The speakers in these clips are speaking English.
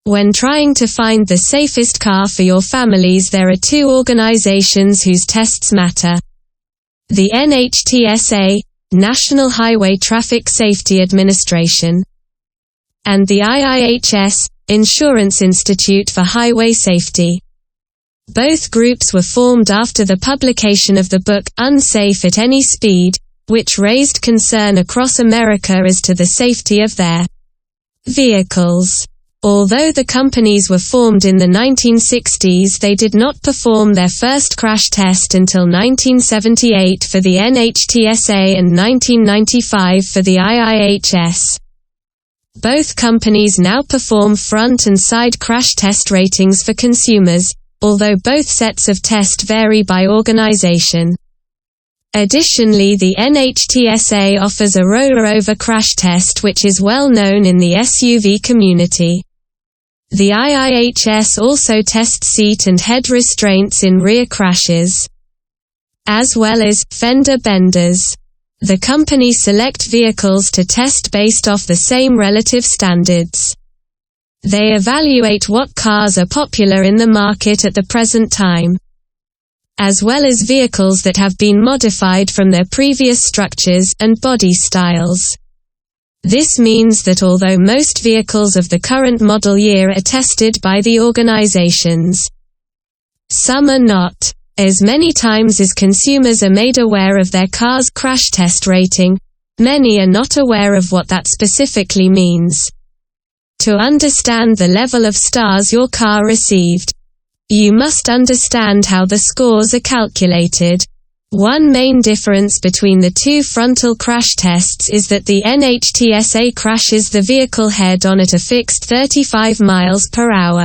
When trying to find the safest car for your families, there are two organizations whose tests matter. The NHTSA, National Highway Traffic Safety Administration, and the IIHS, Insurance Institute for Highway Safety. Both groups were formed after the publication of the book, Unsafe at Any Speed, which raised concern across America as to the safety of their vehicles. Although the companies were formed in the 1960s, they did not perform their first crash test until 1978 for the NHTSA and 1995 for the IIHS. Both companies now perform front and side crash test ratings for consumers, although both sets of tests vary by organization. Additionally, the NHTSA offers a rollover crash test which is well known in the SUV community. The IIHS also tests seat and head restraints in rear crashes, as well as fender benders. The company select vehicles to test based off the same relative standards. They evaluate what cars are popular in the market at the present time, as well as vehicles that have been modified from their previous structures and body styles. This means that although most vehicles of the current model year are tested by the organizations, some are not. As many times as consumers are made aware of their car's crash test rating, many are not aware of what that specifically means. To understand the level of stars your car received, you must understand how the scores are calculated. One main difference between the two frontal crash tests is that the NHTSA crashes the vehicle head-on at a fixed 35 miles per hour.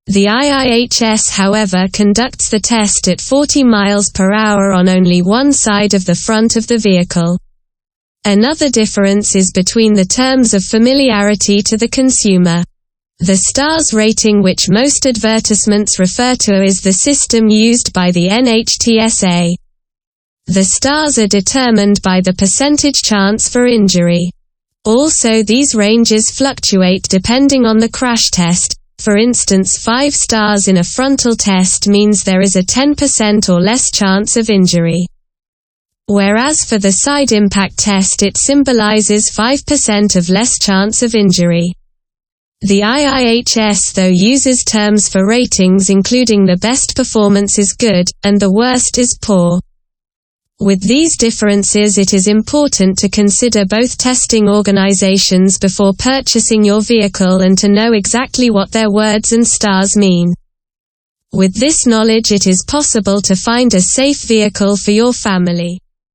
The IIHS, however, conducts the test at 40 miles per hour on only one side of the front of the vehicle. Another difference is between the terms of familiarity to the consumer. The stars rating which most advertisements refer to is the system used by the NHTSA. The stars are determined by the percentage chance for injury. Also, these ranges fluctuate depending on the crash test. For instance, 5 stars in a frontal test means there is a 10% or less chance of injury, whereas for the side impact test it symbolizes 5% of less chance of injury. The IIHS though uses terms for ratings including the best performance is good, and the worst is poor. With these differences, it is important to consider both testing organizations before purchasing your vehicle and to know exactly what their words and stars mean. With this knowledge, it is possible to find a safe vehicle for your family.